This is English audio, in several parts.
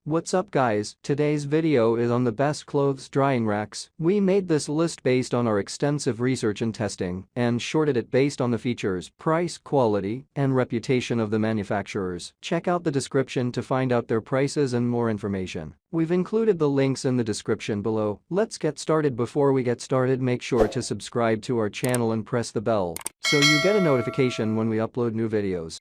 What's up guys, today's video is on the best clothes drying racks. We made this list based on our extensive research and testing and shorted it based on the features, price, quality, and reputation of the manufacturers. Check out the description to find out their prices and more information. We've included the links in the description below. Let's get started. Before we get started, make sure to subscribe to our channel and press the bell so you get a notification when we upload new videos.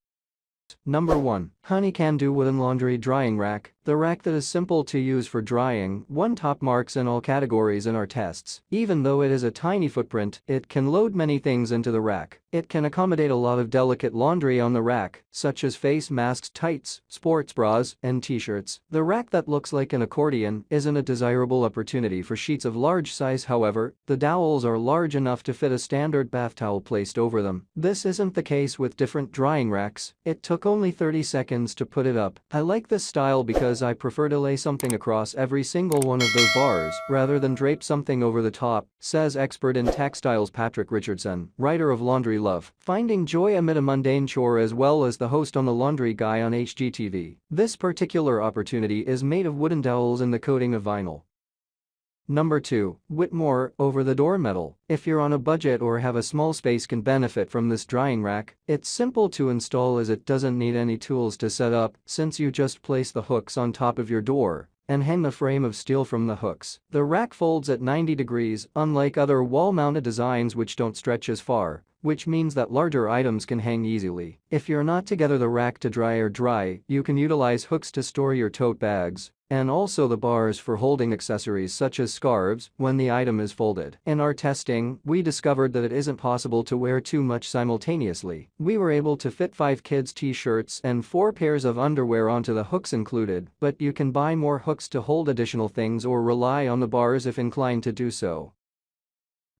Number 1. Honey Can Do Wooden Laundry Drying Rack. The rack that is simple to use for drying, won top marks in all categories in our tests. Even though it is a tiny footprint, it can load many things into the rack. It can accommodate a lot of delicate laundry on the rack, such as face masks, tights, sports bras, and t-shirts. The rack that looks like an accordion isn't a desirable opportunity for sheets of large size. However, the dowels are large enough to fit a standard bath towel placed over them. This isn't the case with different drying racks. It took only 30 seconds to put it up. I like this style because I prefer to lay something across every single one of those bars rather than drape something over the top, says expert in textiles Patrick Richardson, writer of Laundry Love, Finding Joy Amid a Mundane Chore, as well as the host on The Laundry Guy on HGTV. This particular opportunity is made of wooden dowels and the coating of vinyl. Number 2. Whitmore Over-the-Door Metal. If you're on a budget or have a small space, can benefit from this drying rack. It's simple to install as it doesn't need any tools to set up, since you just place the hooks on top of your door and hang the frame of steel from the hooks. The rack folds at 90 degrees, unlike other wall-mounted designs which don't stretch as far, which means that larger items can hang easily. If you're not together the rack to dry, you can utilize hooks to store your tote bags, and also the bars for holding accessories such as scarves when the item is folded. In our testing, we discovered that it isn't possible to wear too much simultaneously. We were able to fit 5 kids' t-shirts and 4 pairs of underwear onto the hooks included, but you can buy more hooks to hold additional things or rely on the bars if inclined to do so.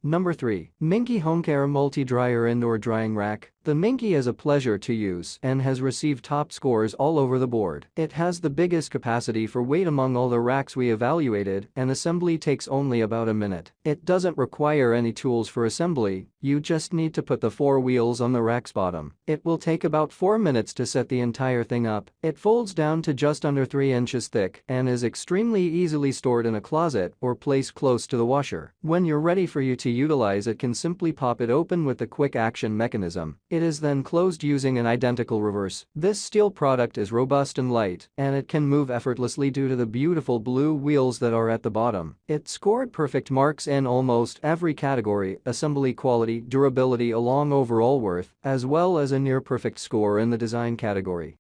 Number 3. Minky Homecare Multi-Dryer Indoor Drying Rack. The Minky is a pleasure to use and has received top scores all over the board. It has the biggest capacity for weight among all the racks we evaluated, and assembly takes only about a minute. It doesn't require any tools for assembly, you just need to put the 4 wheels on the rack's bottom. It will take about 4 minutes to set the entire thing up. It folds down to just under 3 inches thick and is extremely easily stored in a closet or placed close to the washer. When you're ready for you to utilize it, can simply pop it open with the quick action mechanism. It is then closed using an identical reverse. This steel product is robust and light, and it can move effortlessly due to the beautiful blue wheels that are at the bottom. It scored perfect marks in almost every category: assembly, quality, durability, along overall worth, as well as a near-perfect score in the design category.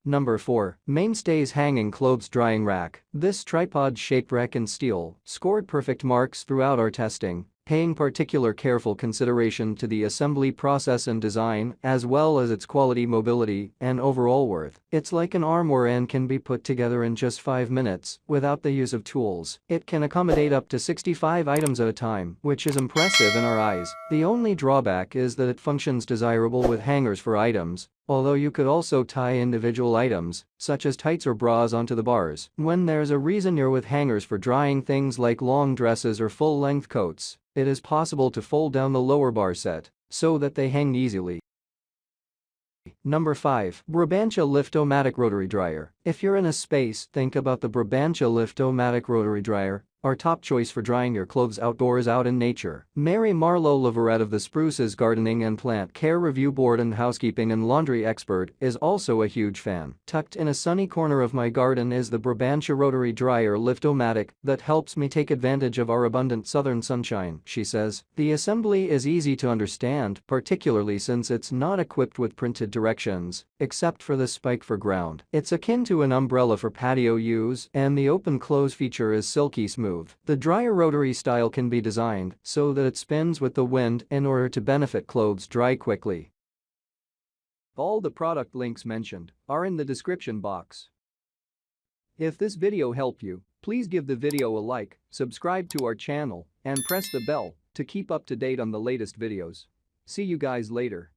Number 4. Mainstays Hanging Clothes Drying Rack. This tripod-shaped rack in steel scored perfect marks throughout our testing, paying particular careful consideration to the assembly process and design, as well as its quality, mobility, and overall worth. It's like an armoire and can be put together in just 5 minutes without the use of tools. It can accommodate up to 65 items at a time, which is impressive in our eyes. The only drawback is that it functions desirable with hangers for items, although you could also tie individual items, such as tights or bras, onto the bars. When there's a reason you're with hangers for drying things like long dresses or full-length coats, it is possible to fold down the lower bar set so that they hang easily. Number 5. Brabantia Lift-O-Matic Rotary Dryer. If you're in a space, think about the Brabantia Lift-O-Matic Rotary Dryer, our top choice for drying your clothes outdoors, out in nature. Mary Marlowe Leverett of the Spruces Gardening and Plant Care Review Board and housekeeping and laundry expert is also a huge fan. Tucked in a sunny corner of my garden is the Brabantia Rotary Dryer Lift-O-Matic that helps me take advantage of our abundant southern sunshine, she says. The assembly is easy to understand, particularly since it's not equipped with printed directions, except for the spike for ground. It's akin to an umbrella for patio use, and the open-close feature is silky smooth. The dryer rotary style can be designed so that it spins with the wind in order to benefit clothes dry quickly. All the product links mentioned are in the description box. If this video helped you, please give the video a like, subscribe to our channel, and press the bell to keep up to date on the latest videos. See you guys later.